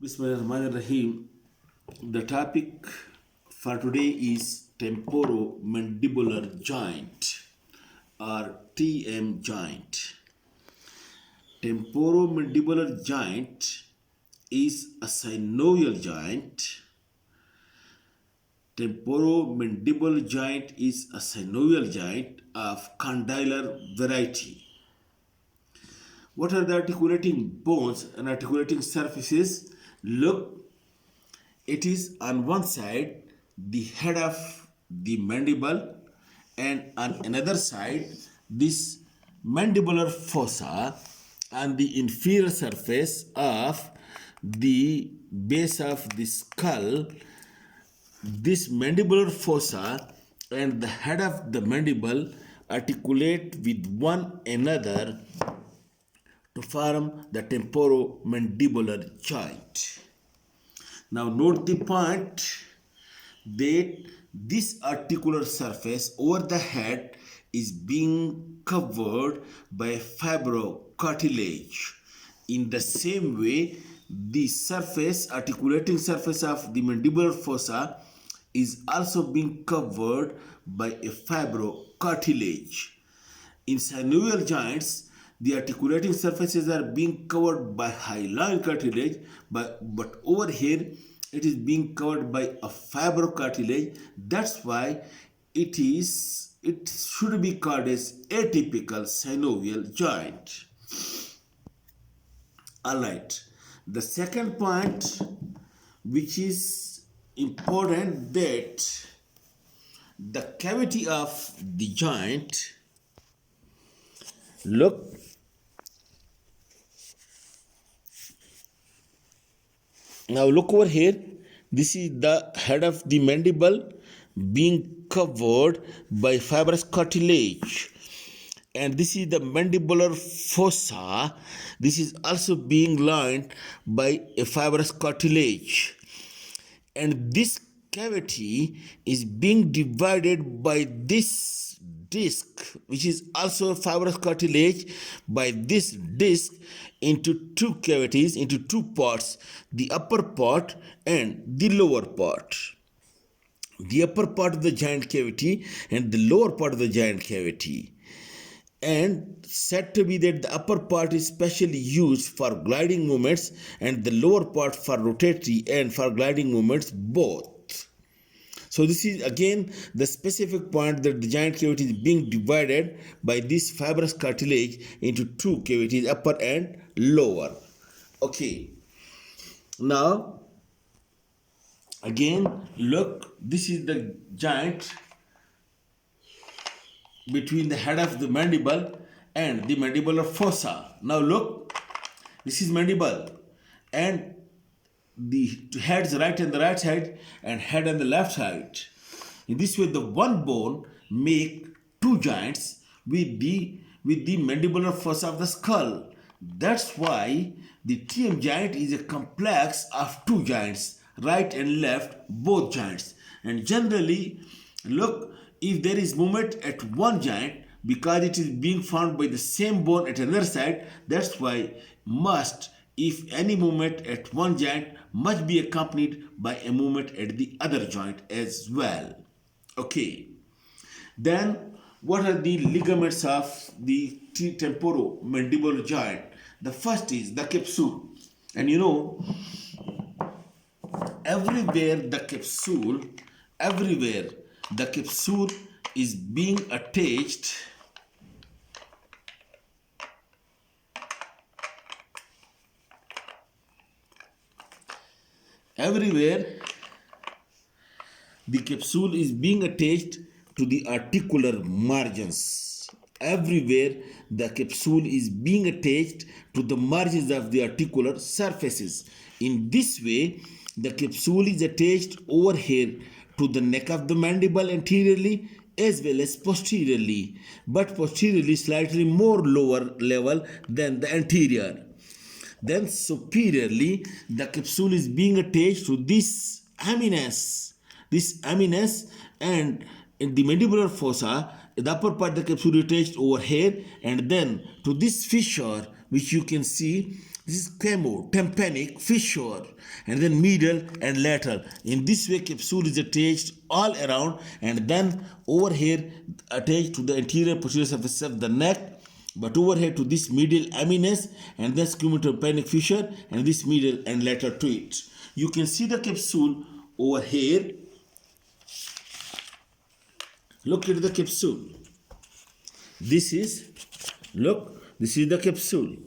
Bismillahirrahmanirrahim. The topic for today is temporomandibular joint or TM joint. Temporomandibular joint is a synovial joint. Temporomandibular joint is a synovial joint of condylar variety. What are the articulating bones and articulating surfaces? Look, it is on one side the head of the mandible, and on another side this mandibular fossa on the inferior surface of the base of the skull. This mandibular fossa and the head of the mandible articulate with one another to form the temporomandibular joint. Now note the point that this articular surface over the head is being covered by fibrocartilage. In the same way, the articulating surface of the mandibular fossa is also being covered by a fibrocartilage. In synovial joints, the articulating surfaces are being covered by hyaline cartilage, but over here it is being covered by a fibrocartilage. That's why it should be called as atypical synovial joint. Alright, the second point which is important, that the cavity of the joint, look, now look over here. This is the head of the mandible being covered by fibrous cartilage, and this is the mandibular fossa. This is also being lined by a fibrous cartilage, and this cavity is being divided by this disc, which is also fibrous cartilage, by this disc into two cavities, into two parts, the upper part and the lower part. The upper part of the joint cavity and the lower part of the joint cavity, and said to be that the upper part is specially used for gliding movements and the lower part for rotatory and for gliding movements both. So this is again the specific point that the joint cavity is being divided by this fibrous cartilage into two cavities, upper and lower. Okay. Now again look, this is the joint between the head of the mandible and the mandibular fossa. Now look, this is mandible, and the heads right on the right side and head on the left side. In this way, the one bone make two joints with the mandibular fossa of the skull. That's why the TM joint is a complex of two joints, right and left, both joints. And generally, look, if there is movement at one joint, because it is being formed by the same bone at another side, that's why if any movement at one joint must be accompanied by a movement at the other joint as well. Okay. Then what are the ligaments of the temporomandibular joint? The first is the capsule. And you know, everywhere the capsule is being attached to the articular margins. Everywhere the capsule is being attached to the margins of the articular surfaces. In this way, the capsule is attached over here to the neck of the mandible anteriorly as well as posteriorly, but posteriorly slightly more lower level than the anterior. Then superiorly, the capsule is being attached to this aminus, and in the mandibular fossa, the upper part of the capsule is attached over here, and then to this fissure which you can see This is chemo, tympanic, fissure, and then medial and lateral. In this way, capsule is attached all around, and then over here attached to the anterior posterior surface of the neck, but over here to this medial eminence, and then scumotympanic fissure, and this medial and lateral to it. You can see the capsule over here. Look at the capsule. This is the capsule.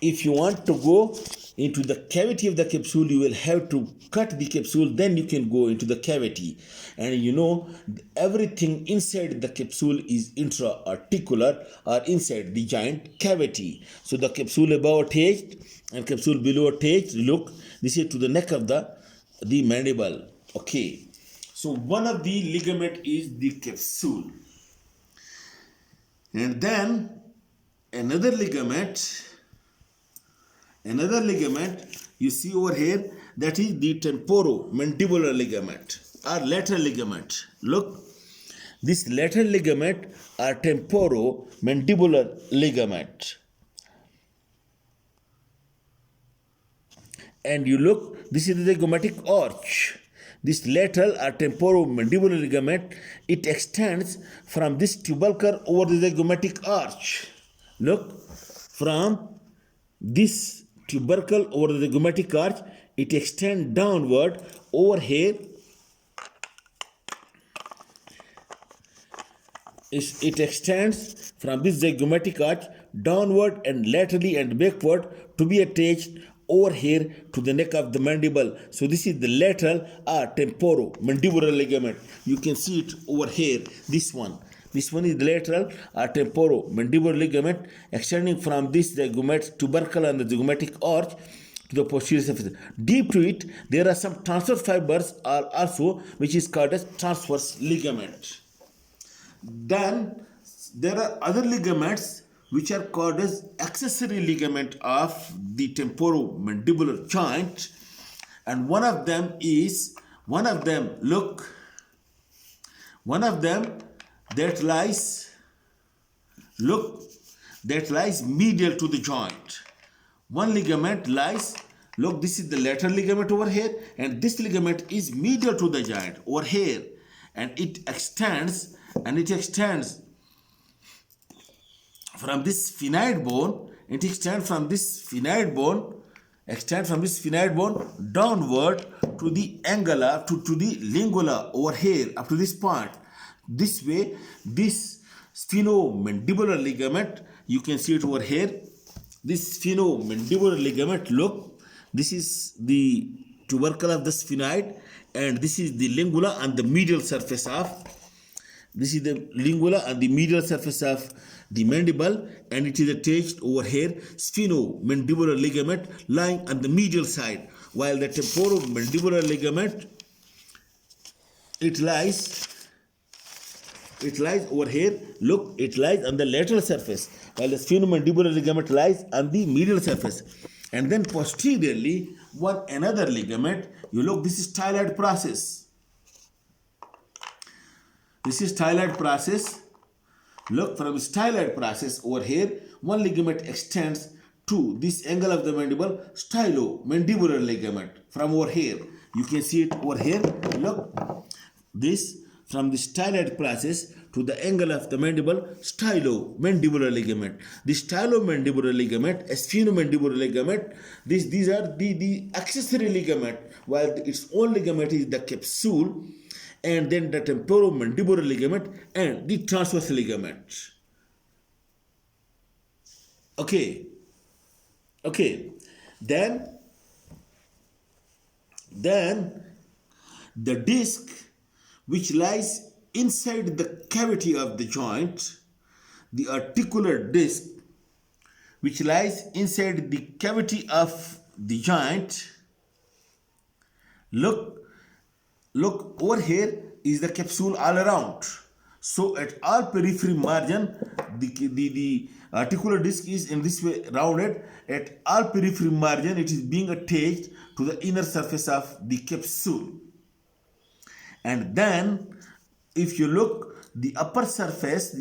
If you want to go into the cavity of the capsule, you will have to cut the capsule, then you can go into the cavity. And you know, everything inside the capsule is intra-articular or inside the joint cavity. So the capsule above attached and capsule below attached. Look, this is to the neck of the mandible. Okay. So one of the ligament is the capsule. And then another ligament you see over here, that is the temporomandibular ligament or lateral ligament. Look, this lateral ligament or temporomandibular ligament. And you look, this is the zygomatic arch. This lateral or temporomandibular ligament, it extends from this tubercle over the zygomatic arch. Look, from this tubercle over the zygomatic arch, it extends downward over here. It extends from this zygomatic arch downward and laterally and backward to be attached over here to the neck of the mandible. So this is the lateral or temporomandibular ligament. You can see it over here, this one. This one is the lateral or temporomandibular ligament extending from this zygomatic tubercle and the zygomatic arch to the posterior surface. Deep to it, there are some transverse fibers also, which is called as transverse ligament. Then there are other ligaments which are called as accessory ligament of the temporomandibular joint, and one of them that lies medial to the joint. One ligament lies, look, this is the lateral ligament over here, and this ligament is medial to the joint over here, and it extends from this sphenoid bone. It extends from this sphenoid bone downward to the angula, to the lingula over here up to this point. This way, this sphenomandibular ligament, you can see it over here. This sphenomandibular ligament, look, this is the tubercle of the sphenoid, and this is the lingula and the medial surface of the mandible, and it is attached over here, sphenomandibular ligament lying on the medial side, while the temporomandibular ligament, it lies over here. Look, it lies on the lateral surface, while the sphenomandibular ligament lies on the medial surface. And then posteriorly, another ligament, you look, this is styloid process. Look, from styloid process over here, one ligament extends to this angle of the mandible, stylomandibular ligament. From over here, you can see it over here. Look, this from the styloid process to the angle of the mandible, stylomandibular ligament. The stylomandibular ligament, sphenomandibular ligament, these are the accessory ligament, while its own ligament is the capsule, and then the temporomandibular ligament and the transverse ligament. Okay. Then the disc which lies inside the cavity of the joint, the articular disc which lies inside the cavity of the joint. Look over here is the capsule all around. So at all periphery margin, the articular disc is in this way rounded. At all periphery margin, it is being attached to the inner surface of the capsule. And then if you look, the upper surface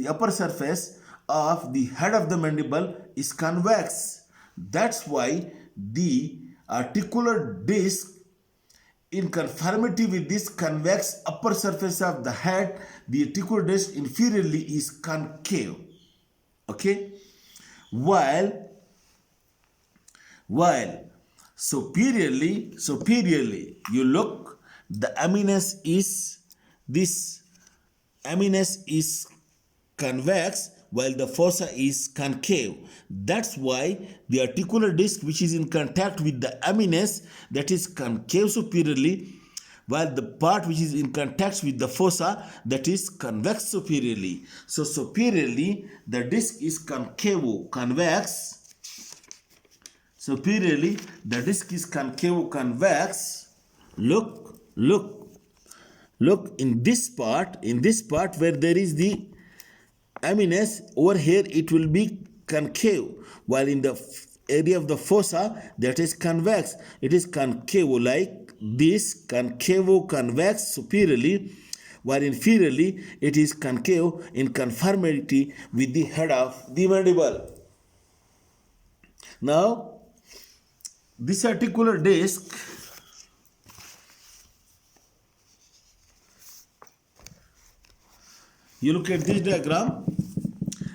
of the head of the mandible is convex. That's why the articular disc, in conformity with this convex upper surface of the head, the articular disc inferiorly is concave. Okay, while superiorly, you look, the eminence is this eminence is convex while the fossa is concave. That's why the articular disc which is in contact with the eminence, that is concave superiorly, while the part which is in contact with the fossa, that is convex superiorly. So superiorly the disc is convex. Superiorly the disc is convex. Look in this part where there is the eminence, over here it will be concave, while in the area of the fossa, that is convex. It is concave like this, convex superiorly, while inferiorly it is concave in conformity with the head of the mandible. Now this articular disc, you look at this diagram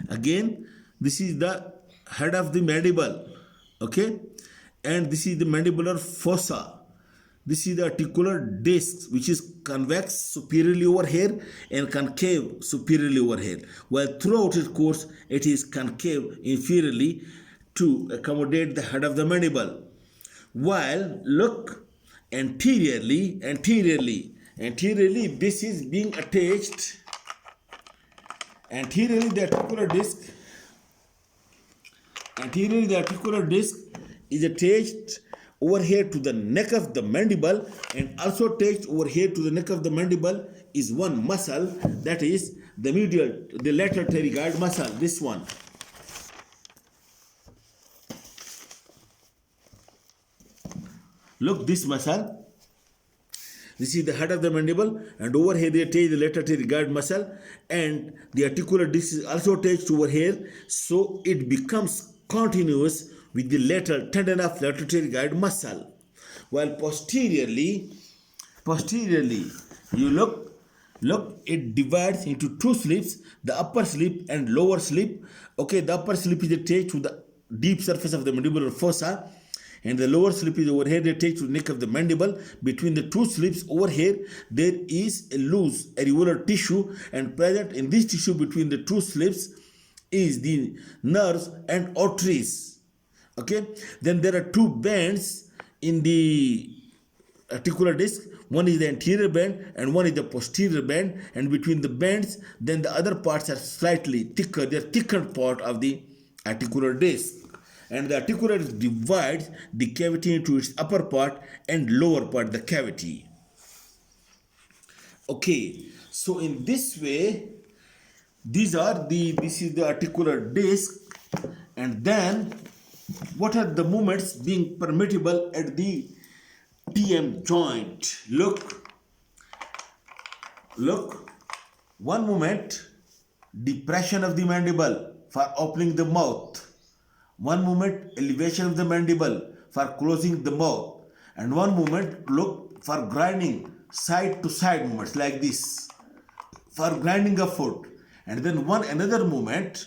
again. This is the head of the mandible, okay, and this is the mandibular fossa. This is the articular disc which is convex superiorly over here and concave superiorly over here, while throughout its course it is concave inferiorly to accommodate the head of the mandible. While look anteriorly, this is being attached. Anteriorly the articular disc is attached over here to the neck of the mandible, and also attached over here to the neck of the mandible is one muscle, that is the lateral pterygoid muscle, this one. Look, this muscle. This is the head of the mandible, and over here they attach the lateral pterygoid muscle, and the articular disc is also attached over here, so it becomes continuous with the lateral tendon of lateral pterygoid muscle. While posteriorly you look, it divides into two slips, the upper slip and lower slip. Okay, the upper slip is attached to the deep surface of the mandibular fossa, and the lower slip is over here, they attach to the neck of the mandible. Between the two slips over here, there is a loose areolar tissue, and present in this tissue between the two slips is the nerves and arteries. Okay, then there are two bands in the articular disc. One is the anterior band and one is the posterior band, and between the bands, then the other parts are slightly thicker. They are thickened part of the articular disc. And the articular disc divides the cavity into its upper part and lower part, the cavity. Okay, so in this way, this is the articular disc, and then what are the movements being permissible at the TM joint? Look, one movement, depression of the mandible for opening the mouth. One movement, elevation of the mandible for closing the mouth, and one movement, look, for grinding side to side movements like this, for grinding a foot. And then another movement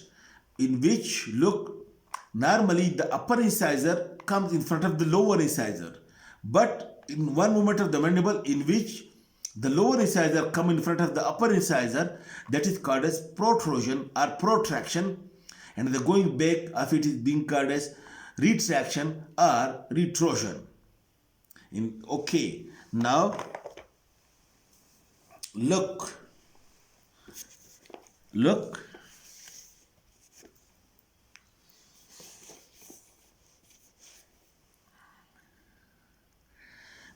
in which, look, normally the upper incisor comes in front of the lower incisor, but in one movement of the mandible in which the lower incisor come in front of the upper incisor, that is called as protrusion or protraction, and the going back of it is being called as retraction or retrusion. Okay, now look.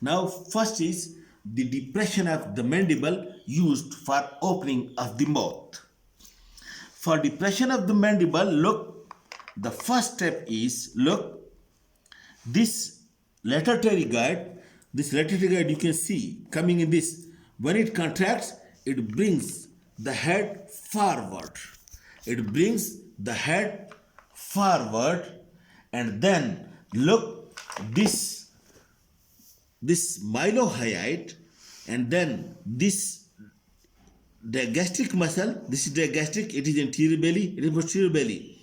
Now first is the depression of the mandible used for opening of the mouth. For depression of the mandible, look, the first step is, look, this lateral pterygoid you can see coming in this. When it contracts, it brings the head forward. And then look, this mylohyoid, and then this digastric muscle, this is digastric, it is anterior belly, it is posterior belly.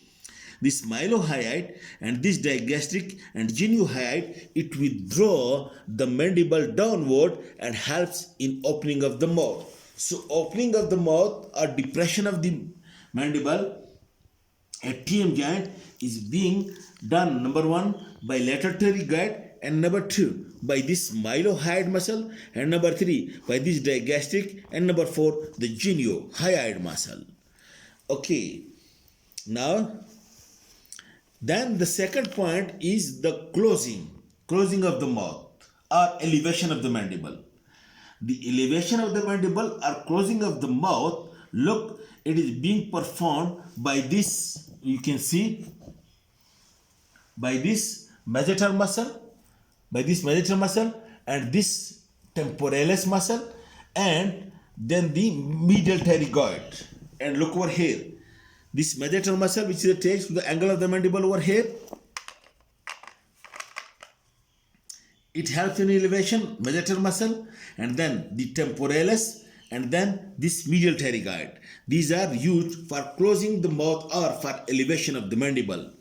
This mylohyoid and this digastric and genuhyoid, it withdraw the mandible downward and helps in opening of the mouth. So opening of the mouth or depression of the mandible at TM joint is being done, number one, by lateral pterygoid, and number two, by this mylohyoid muscle, and number three, by this digastric, and number four, the genuhyoid muscle. Okay, now then the second point is the closing of the mouth or elevation of the mandible. The elevation of the mandible or closing of the mouth, look, it is being performed by this, you can see, by this masseter muscle, and this temporalis muscle, and then the medial pterygoid. And look over here, this masseter muscle, which takes the angle of the mandible over here, it helps in elevation, masseter muscle, and then the temporalis, and then this medial pterygoid. These are used for closing the mouth or for elevation of the mandible.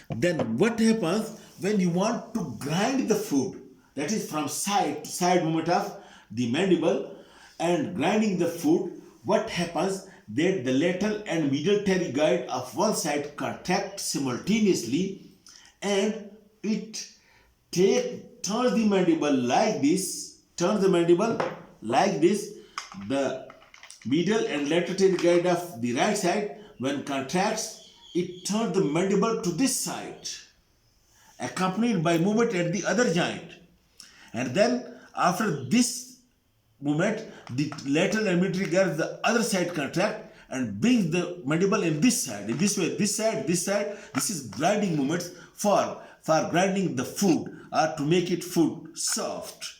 Then what happens when you want to grind the food, that is from side to side movement of the mandible and grinding the food, what happens that the lateral and medial pterygoid of one side contract simultaneously, and it turns the mandible like this, the medial and lateral pterygoid of the right side, when contracts, it turns the mandible to this side, accompanied by movement at the other joint. And then after this movement, the lateral and medial pterygoid of the other side contract and brings the mandible in this side, in this way, this side. This is grinding movements for grinding the food or to make it food soft.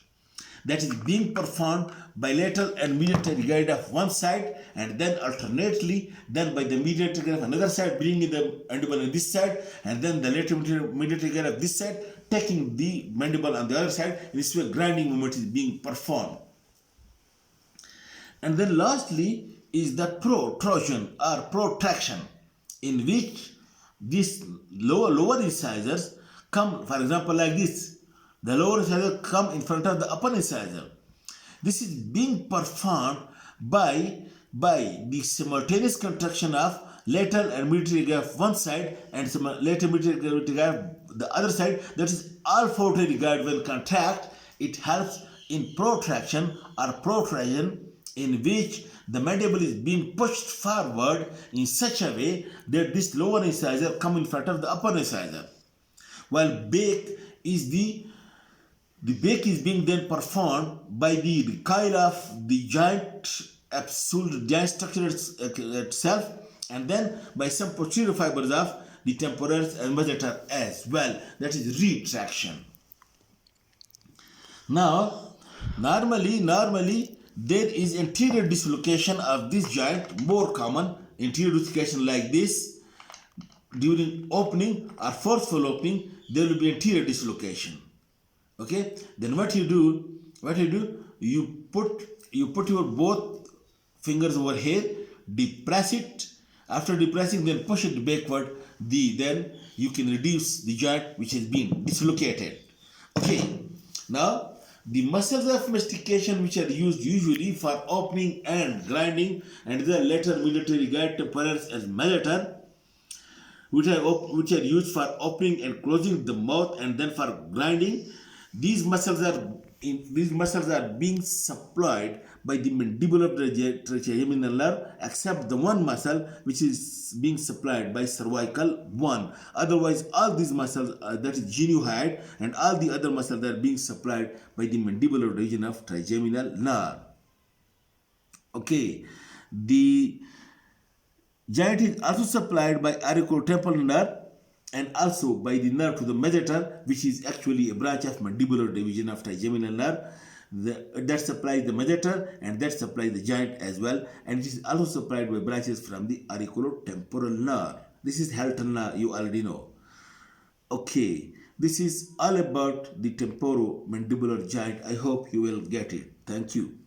That is being performed by lateral and medial pterygoid of one side, and then alternately then by the medial pterygoid of another side, bringing the mandible on this side, and then the lateral medial pterygoid of this side, taking the mandible on the other side. In this way, grinding movement is being performed. And then lastly is the protrusion or protraction, in which these lower incisors come, for example, like this. The lower incisor come in front of the upper incisor. This is being performed by the simultaneous contraction of lateral and medial pterygoid of one side and lateral medial pterygoid of the other side. That is, all four pterygoid will contract. It helps in protraction or protrusion, in which the mandible is being pushed forward in such a way that this lower incisor come in front of the upper incisor. While bake is being then performed by the recoil of the joint absolute joint structure itself, and then by some posterior fibers of the temporalis and masseter as well. That is retraction. Now, normally there is anterior dislocation of this joint, more common anterior dislocation like this. During opening or forceful opening, there will be anterior dislocation. Okay, then what you do, you put your both fingers over here, depress it. After depressing, then push it backward. Then you can reduce the joint which has been dislocated. Okay, now the muscles of mastication which are used usually for opening and grinding, and the lateral medial pterygoid, temporalis and masseter, which are used for opening and closing the mouth and then for grinding. These muscles are being supplied by the mandibular trigeminal nerve, except the one muscle which is being supplied by cervical one. Otherwise, all these muscles, that is genuhyoid, and all the other muscles are being supplied by the mandibular region of trigeminal nerve. Okay, the joint is also supplied by auriculotemporal nerve and also by the nerve to the masseter, which is actually a branch of mandibular division of trigeminal nerve. That supplies the masseter and that supplies the joint as well, and it is also supplied by branches from the auriculotemporal nerve. This is Halton nerve, you already know. Okay, this is all about the temporomandibular joint. I hope you will get it. Thank you.